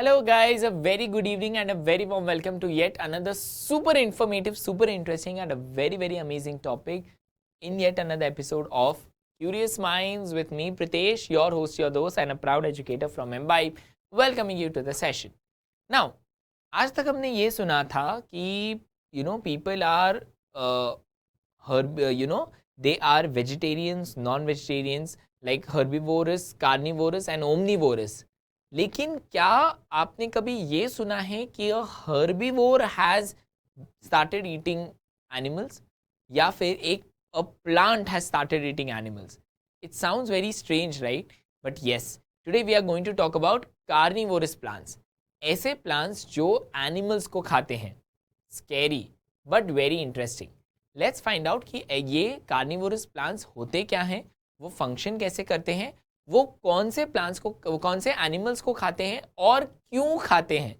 Hello, guys. A very good evening and a very warm welcome to yet another super informative, super interesting, and a very, very amazing topic in yet another episode of Curious Minds with me, Pritesh, your host, your host, and a proud educator from Mumbai, welcoming you to the session. Now, आज तक हमने ये सुना था कि people are they are vegetarians, non-vegetarians, like herbivorous, carnivorous, and omnivorous. लेकिन क्या आपने कभी ये सुना है कि a herbivore has started eating animals या फिर एक a plant has started eating animals? It sounds very strange, right? But yes, today we are going to talk about carnivorous plants, ऐसे प्लांट्स जो एनिमल्स को खाते हैं. Scary but very interesting. Let's find out कि ये carnivorous plants होते क्या हैं, वो फंक्शन कैसे करते हैं, वो कौन से प्लांट्स को, कौन से एनिमल्स को खाते हैं और क्यों खाते हैं.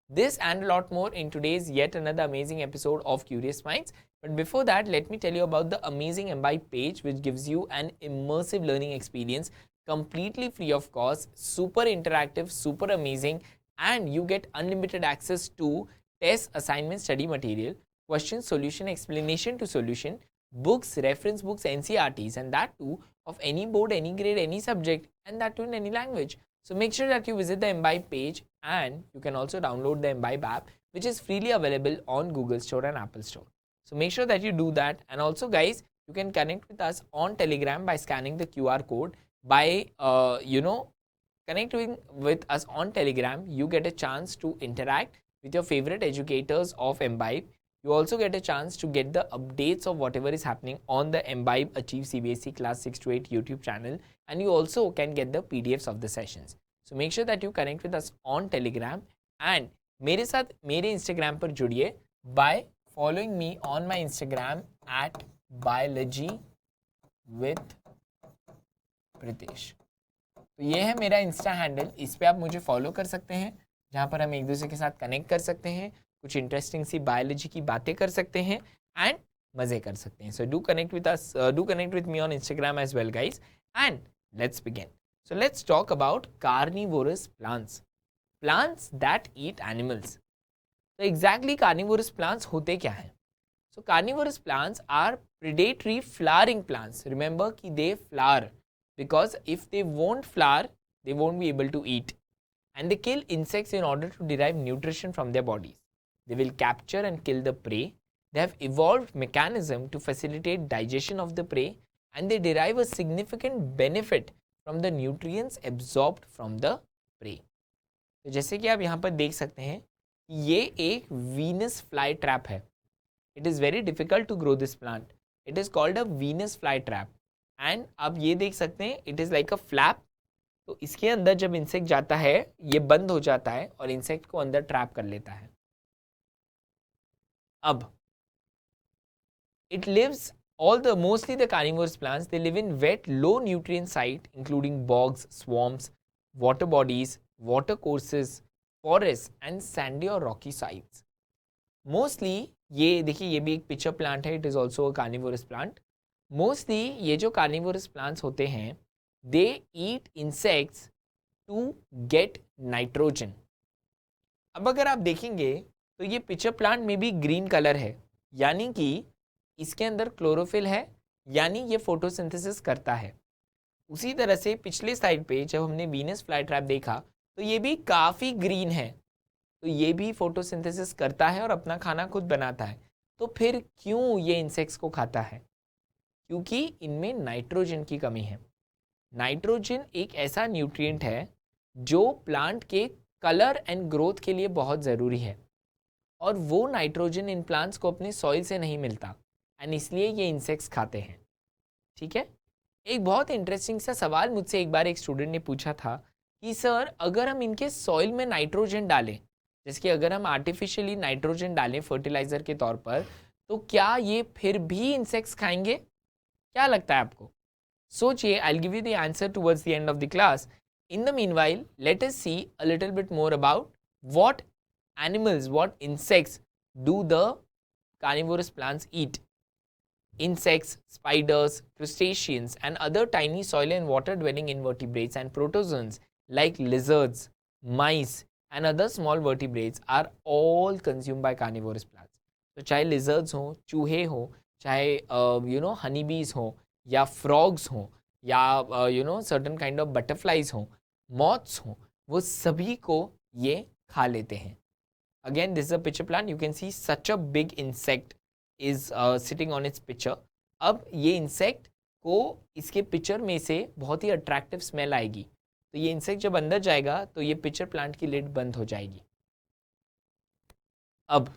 This and a lot more in today's yet another amazing episode of Curious Minds. But before that, let me tell you about the amazing Imbibe page, which gives you an immersive learning experience completely free of cost, super interactive, super amazing, and you get unlimited access to test, assignment, study material, question, solution, explanation to solution, books, reference books, NCRTs, and that too of any board, any grade, any subject, and that too in any language. So make sure that you visit the Imbibe page, and you can also download the Imbibe app, which is freely available on Google Store and Apple Store. So make sure that you do that. And also, guys, you can connect with us on Telegram by scanning the QR code. By connecting with us on Telegram, you get a chance to interact with your favorite educators of Imbibe. You also get a chance to get the updates of whatever is happening on the Imbibe Achieve CBSE Class 6 to 8 YouTube channel, and you also can get the PDFs of the sessions. So make sure that you connect with us on Telegram, and मेरे साथ मेरे Instagram पर जुड़िए by following me on my Instagram at biology with Pritesh. तो ये है मेरा Insta handle, इस पे आप मुझे फॉलो कर सकते हैं, जहाँ पर हम एक दूसरे के साथ कनेक्ट कर सकते हैं, कुछ इंटरेस्टिंग सी बायोलॉजी की बातें कर सकते हैं एंड मजे कर सकते हैं. So do connect with us, do connect with me on Instagram as well, guys, and let's begin. So let's talk about carnivorous plants, plants that eat animals. तो एग्जैक्टली कार्निवोरस प्लांट्स होते क्या हैं? So carnivorous plants are predatory flowering plants. Remember कि they flower, because if they won't flower, they won't be able to eat, and they kill insects in order to derive nutrition from their bodies. They will capture and kill the prey. They have evolved mechanism to facilitate digestion of the prey, and they derive a significant benefit from the nutrients absorbed from the prey. तो जैसे कि आप यहाँ पर देख सकते हैं, ये एक वीनस फ्लाई ट्रैप है. It is very difficult to grow this plant. It is called a Venus fly trap. And आप ये देख सकते हैं, it is like a flap. तो इसके अंदर जब इंसेक्ट जाता है, ये बंद हो जाता है और इंसेक्ट को अंदर ट्रैप कर लेता है. अब it lives all the mostly the carnivorous plants, they live in wet, low nutrient site including bogs, swamps, water bodies, water courses, forests and sandy or rocky sites. Mostly ये देखिए, ये भी एक पिचर प्लांट है. It is also a carnivorous plant. Mostly ये जो carnivorous plants होते हैं, दे ईट इंसेक्ट्स टू गेट नाइट्रोजन. अब अगर आप देखेंगे तो ये पिचर प्लांट में भी ग्रीन कलर है, यानी कि इसके अंदर क्लोरोफिल है, यानी ये फोटोसिंथेसिस करता है. उसी तरह से पिछले साइड पे जब हमने वीनस फ्लाई ट्रैप देखा तो ये भी काफ़ी ग्रीन है, तो ये भी फोटोसिंथेसिस करता है और अपना खाना खुद बनाता है. तो फिर क्यों ये इंसेक्ट्स को खाता है? क्योंकि इनमें नाइट्रोजन की कमी है. नाइट्रोजन एक ऐसा न्यूट्रिएंट है जो प्लांट के कलर एंड ग्रोथ के लिए बहुत ज़रूरी है, और वो नाइट्रोजन इन प्लांट्स को अपने सॉइल से नहीं मिलता, एंड इसलिए ये इंसेक्ट्स खाते हैं. ठीक है. एक बहुत इंटरेस्टिंग सा सवाल मुझसे एक बार एक स्टूडेंट ने पूछा था कि सर, अगर हम इनके सॉइल में नाइट्रोजन डालें, जैसे कि अगर हम आर्टिफिशियली नाइट्रोजन डालें फर्टिलाइज़र के तौर पर, तो क्या ये फिर भी इंसेक्ट्स खाएंगे? क्या लगता है आपको? सोचिए. I will give you the answer towards the end of the class. In the meanwhile, let us see a little bit more about what animals, what insects do the carnivorous plants eat. Insects, spiders, crustaceans, and other tiny soil and water dwelling invertebrates and protozoans like lizards, mice, and other small vertebrates are all consumed by carnivorous plants. तो चाहे lizards हो, चूहे हो, चाहे honeybees हो, या frogs हो, या certain kind of butterflies हो, moths हो, वो सभी को ये खा लेते हैं. Again, this is a pitcher plant. You can see such a big insect is sitting on its pitcher. अब ये इंसेक्ट को इसके पिक्चर में से बहुत ही अट्रैक्टिव स्मेल आएगी, तो ये इंसेक्ट जब अंदर जाएगा तो ये पिक्चर प्लांट की लिड बंद हो जाएगी. अब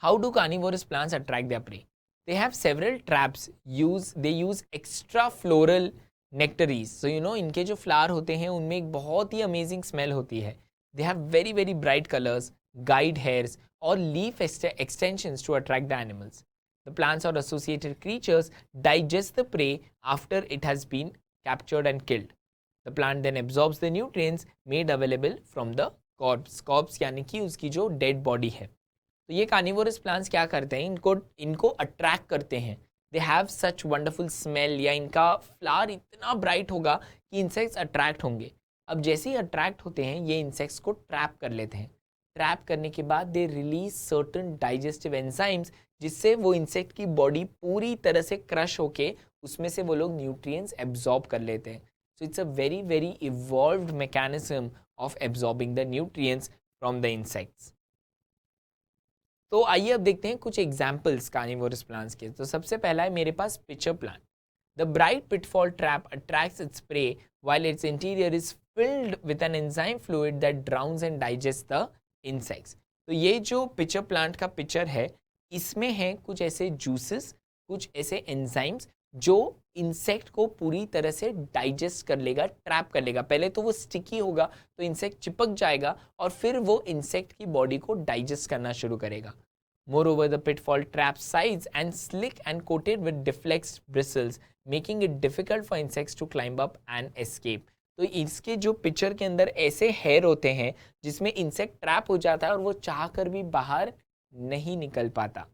how do carnivorous plants attract their prey? They have several traps. They use extra floral nectaries. So इनके जो फ्लावर होते हैं उनमें एक बहुत ही अमेजिंग स्मेल होती है. They have very, very bright colors, guide hairs, or leaf extensions to attract the animals. The plants or associated creatures digest the prey after it has been captured and killed. The plant then absorbs the nutrients made available from the corpse. Corpse यानी कि उसकी जो dead body है. तो ये carnivorous plants क्या करते हैं? इनको attract करते हैं. They have such wonderful smell, या इनका flower इतना bright होगा कि insects attract होंगे. अब जैसे ही अट्रैक्ट होते हैं ये इंसेक्ट्स को ट्रैप कर लेते हैं. ट्रैप करने के बाद they release certain digestive enzymes, जिससे वो इंसेक्ट की बॉडी पूरी तरह से क्रश होके उसमें से वो लोग न्यूट्रिएंट्स एब्जॉर्ब कर लेते हैं. So it's a very very evolved mechanism of absorbing the nutrients from the insects. तो आइए अब देखते हैं कुछ एग्जाम्पल्स कार्निवोरस प्लांट्स के. तो सबसे पहला है मेरे पास pitcher plant. The bright pitfall trap attracts its prey while its interior is filled with an enzyme fluid that drowns and digests the insects. तो ये जो पिचर प्लांट का पिक्चर है, इसमें है कुछ ऐसे जूसेस, कुछ ऐसे एंजाइम्स जो इंसेक्ट को पूरी तरह से डाइजेस्ट कर लेगा, ट्रैप कर लेगा. पहले तो वो स्टिकी होगा तो इंसेक्ट चिपक जाएगा और फिर वो इंसेक्ट की बॉडी को डाइजेस्ट करना शुरू करेगा. Moreover, the pitfall traps sides and slick and coated with deflexed bristles, making it difficult for insects to climb up and escape. तो इसके जो पिक्चर के अंदर ऐसे हेयर होते हैं जिसमें इंसेक्ट ट्रैप हो जाता है और वो चाह कर भी बाहर नहीं निकल पाता.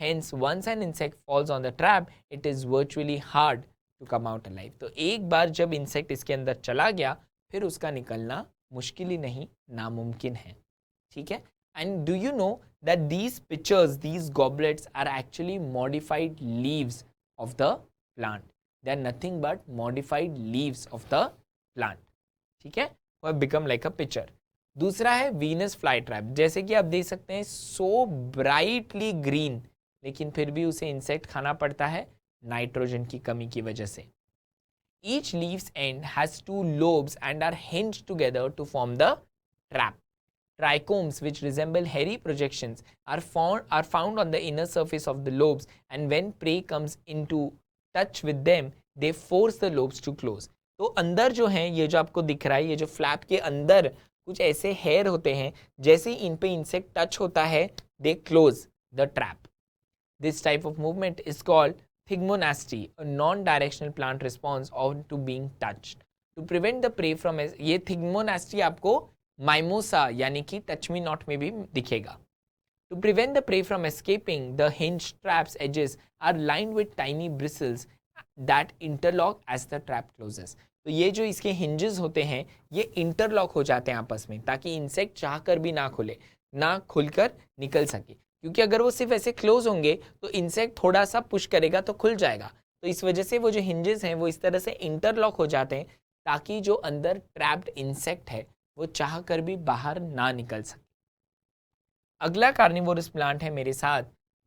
Hence, once an insect falls on the trap, it is virtually hard to come out alive. तो एक बार जब इंसेक्ट इसके अंदर चला गया फिर उसका निकलना मुश्किल ही नहीं, नामुमकिन है. ठीक है. And do you know that these pitchers, these goblets are actually modified leaves of the plant? They are nothing but modified leaves of the plant. ठीक है. वो become like a pitcher. दूसरा है Venus flytrap. जैसे कि आप देख सकते हैं so brightly green, लेकिन फिर भी उसे इंसेक्ट खाना पड़ता है नाइट्रोजन की कमी की वजह से. Each leaf's end has two lobes and are hinged together to form the trap. Trichomes, which resemble hairy projections, are found on the inner surface of the lobes, and when prey comes into touch with them, they force the lobes to close. तो अंदर जो है ये जो आपको दिख रहा है, ये जो फ्लैप के अंदर कुछ ऐसे हेयर होते हैं, जैसे इन पे इंसेक्ट टच होता है they close the trap. This type of movement is called thigmonasty, a non-directional plant response to being touched. To prevent the prey from, ये thigmonasty आपको माइमोसा यानी कि टच मी नॉट में भी दिखेगा. To prevent the prey from escaping, the hinge traps edges are lined with tiny bristles that interlock as the trap closes. तो ये जो इसके हिंजेस होते हैं ये इंटरलॉक हो जाते हैं आपस में, ताकि इंसेक्ट चाह कर भी ना खुले, ना खुलकर निकल सके. क्योंकि अगर वो सिर्फ ऐसे क्लोज होंगे तो इंसेक्ट थोड़ा सा पुश करेगा तो खुल जाएगा. तो इस वजह से वो जो हिंजेस हैं वो इस तरह से इंटरलॉक हो जाते हैं ताकि जो अंदर ट्रैप्ड इंसेक्ट है वो चाह कर भी बाहर ना निकल सके. अगला कार्निवोरस प्लांट है मेरे साथ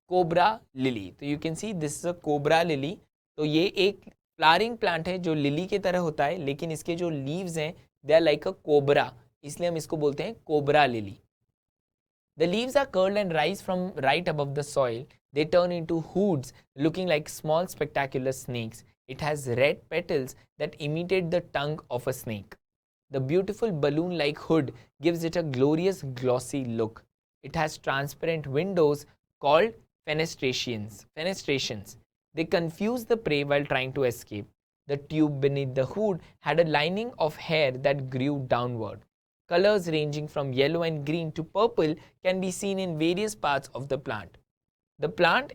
कोबरा लिली. तो you can see this is a cobra lily. तो ये एक फ्लावरिंग प्लांट है जो लिली की तरह होता है, लेकिन इसके जो लीव्स हैं they are like a cobra, इसलिए हम इसको बोलते हैं cobra lily. The leaves are curled and rise from right above the soil. They turn into hoods looking like small spectacular snakes. It has red petals that imitate the tongue of a snake. The beautiful balloon-like hood gives it a glorious glossy look. It has transparent windows called fenestrations. They confuse the prey while trying to escape. The tube beneath the hood had a lining of hair that grew downward. Colors ranging from yellow and green to purple can be seen in various parts of the plant. The plant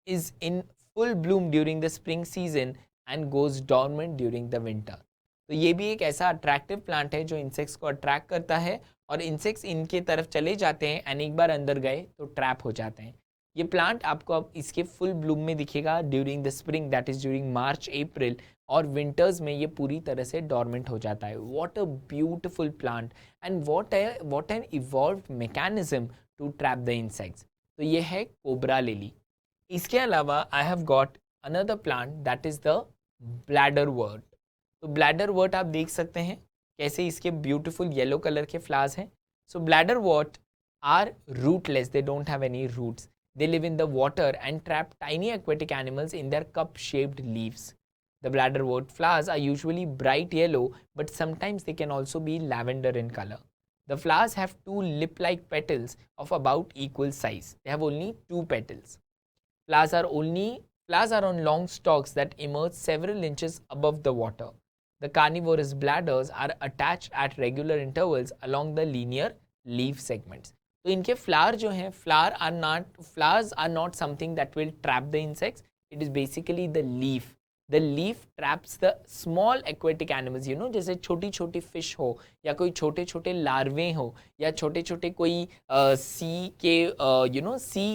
is in full bloom during the spring season and goes dormant during the winter. तो ये भी एक ऐसा attractive plant है जो insects को attract करता है और इंसेक्ट्स इनके तरफ चले जाते हैं एंड एक बार अंदर गए तो ट्रैप हो जाते हैं। ये प्लांट आपको अब इसके फुल ब्लूम में दिखेगा during the spring, that is during March April, और विंटर्स में ये पूरी तरह से डॉर्मेंट हो जाता है। What a beautiful plant and what an evolved mechanism to trap the insects. तो ये है कोबरा लिली। इसके अलावा I have got another plant that is the bladderwort. तो ब्लैडर वर्ट आप देख सकते हैं कैसे इसके ब्यूटीफुल येलो कलर के फ्लावर्स हैं। So bladderwort are rootless, they don't have any roots, they live in the water and trap tiny aquatic animals in their cup shaped leaves. The bladderwort flowers are usually bright yellow, but sometimes they can also be lavender in color. The flowers have two lip like petals of about equal size. They have only two petals. Flowers are on long stalks that emerge several inches above the water. The carnivorous bladders are attached at regular intervals along the linear leaf segments. तो इनके flower जो हैं, flowers are not something that will trap the insects. It is basically the leaf. The leaf traps the small aquatic animals, you know, जैसे छोटी छोटी fish हो या कोई छोटे छोटे लार्वे हो या छोटे छोटे कोई सी के सी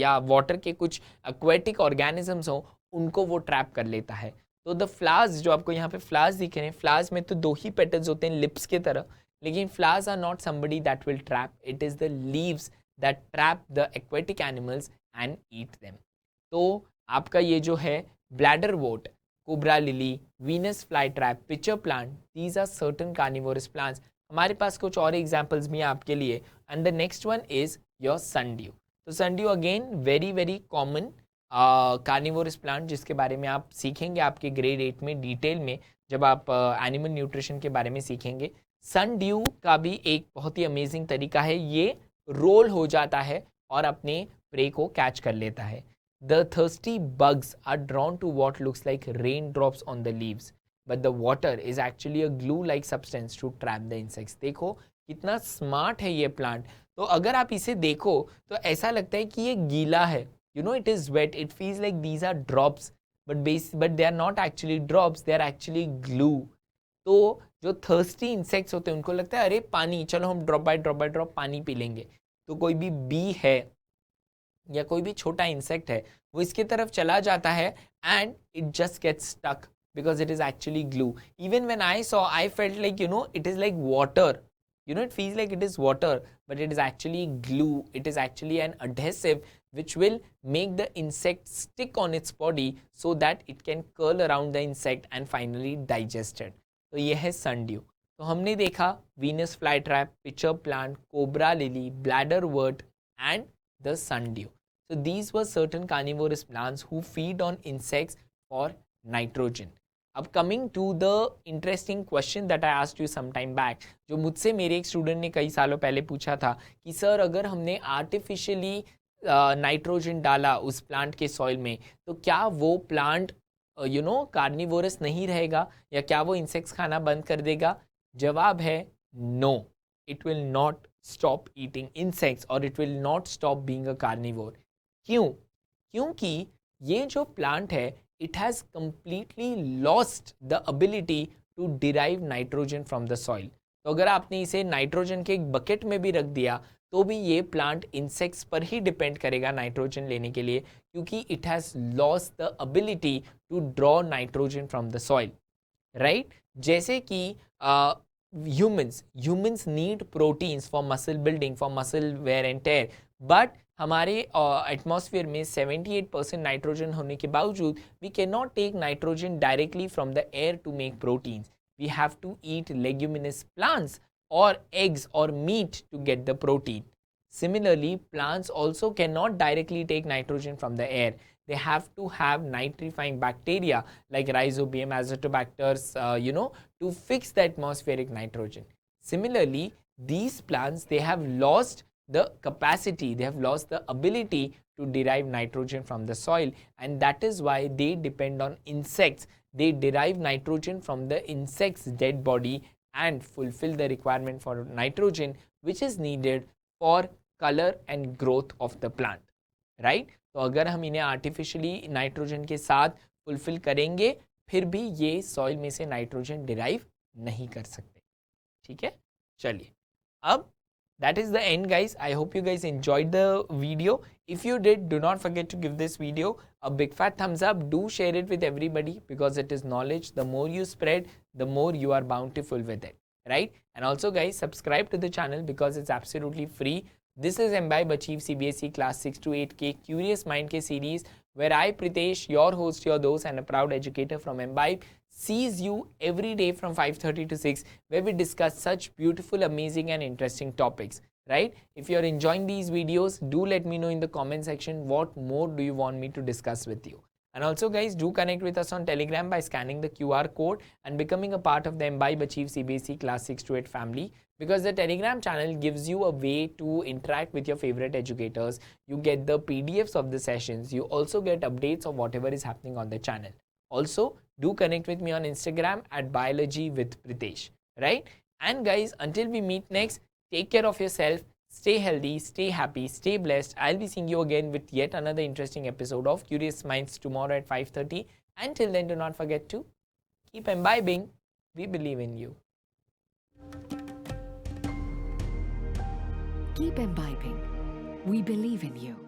या वाटर के कुछ aquatic organisms हो, उनको वो ट्रैप कर लेता है। तो द फ्लावर्स जो आपको यहाँ पे फ्लावर्स दिख रहे हैं, फ्लावर्स में तो दो ही पेटल्स होते हैं लिप्स के तरह, लेकिन flowers are not somebody that will trap. It is the leaves that trap the aquatic animals and eat them. तो आपका ये जो है bladderwort, cobra lily, Venus flytrap, pitcher plant, these are certain carnivorous plants. हमारे पास कुछ और examples भी हैं आपके लिए। And the next one is your sundew. तो sundew again very very common carnivorous plant, जिसके बारे में आप सीखेंगे आपके ग्रेड 8 में डिटेल में जब आप एनिमल न्यूट्रिशन के बारे में सीखेंगे। सन ड्यू का भी एक बहुत ही अमेजिंग तरीका है, ये रोल हो जाता है और अपने प्रे को कैच कर लेता है। The thirsty bugs are drawn to what looks like rain drops on the leaves, but the water is actually a glue like substance to trap the insects. देखो कितना स्मार्ट है ये प्लांट। तो अगर आप इसे देखो तो ऐसा लगता है कि ये गीला है, you know it is wet, it feels like these are drops, but they are not actually drops, they are actually glue. तो जो थर्स्टी इंसेक्ट्स होते हैं उनको लगता है अरे पानी, चलो हम ड्रॉप बाय ड्रॉप पानी पी लेंगे। तो कोई भी बी है या कोई भी छोटा इंसेक्ट है वो इसके तरफ चला जाता है and it just gets stuck because it is actually glue. Even when I saw I felt like it is like water, it feels like it is water, but it is actually glue. It is actually an adhesive which will make the insect stick on its body so that it can curl around the insect and finally digest it. तो ये है sundew. तो हमने देखा Venus flytrap, pitcher plant, cobra lily, bladderwort and the sundew. So these were certain carnivorous plants who feed on insects for nitrogen. अब coming to the interesting question that I asked you some time back, जो मुझसे मेरे एक student ने कई सालों पहले पूछा था कि सर अगर हमने आर्टिफिशियली नाइट्रोजन डाला उस प्लांट के सॉइल में तो क्या वो प्लांट कार्निवोरस नहीं रहेगा या क्या वो इंसेक्ट्स खाना बंद कर देगा? जवाब है no, it will not stop eating insects और it will not stop being a carnivore. क्यों? क्योंकि ये जो प्लांट है it has completely lost the ability to derive nitrogen from the soil. तो अगर आपने इसे नाइट्रोजन के एक बकेट में भी रख दिया तो भी ये प्लांट इंसेक्ट्स पर ही डिपेंड करेगा नाइट्रोजन लेने के लिए, क्योंकि it has lost the ability to draw nitrogen from the soil, right? जैसे कि humans need proteins for muscle building, for muscle wear and tear, but हमारे एटमॉस्फेयर में 78% नाइट्रोजन होने के बावजूद we can not take nitrogen directly from the air to make proteins. We have to eat leguminous plants और eggs or meat to get the protein. Similarly, plants also cannot directly take nitrogen from the air. They have to have nitrifying bacteria like Rhizobium, Azotobacters, to fix the atmospheric nitrogen. Similarly, these plants, they have lost the capacity, they have lost the ability to derive nitrogen from the soil, and that is why they depend on insects. They derive nitrogen from the insect's dead body and fulfill the requirement for nitrogen which is needed for color and growth of the plant, right? तो अगर हम इन्हें artificially nitrogen के साथ fulfil करेंगे फिर भी ये सॉइल में से नाइट्रोजन डिराइव नहीं कर सकते, ठीक है? चलिए Ab, that is the end, guys. I hope you guys enjoyed the video. If you did, do not forget to give this video a big fat thumbs up. Do share it with everybody because it is knowledge. The more you spread, the more you are bountiful with it, right? And also, guys, subscribe to the channel because it's absolutely free. This is Imbibe Achieve CBSE Class 6 to 8K Curious Mind K series, where I, Pritesh, your host, your dose, and a proud educator from Imbibe, sees you every day from 5:30 to 6, where we discuss such beautiful, amazing, and interesting topics, right? If you're enjoying these videos, do let me know in the comment section what more do you want me to discuss with you. And also, guys, do connect with us on Telegram by scanning the QR code and becoming a part of the Imbibe Achieve CBSE Class 6 to 8 family, because the Telegram channel gives you a way to interact with your favorite educators. You get the PDFs of the sessions. You also get updates of whatever is happening on the channel. Also, do connect with me on Instagram at Biology with Pritesh, right? And guys, until we meet next, take care of yourself. Stay healthy, stay happy, stay blessed. I'll be seeing you again with yet another interesting episode of Curious Minds tomorrow at 5:30. Until then, do not forget to keep imbibing. We believe in you. Keep imbibing. We believe in you.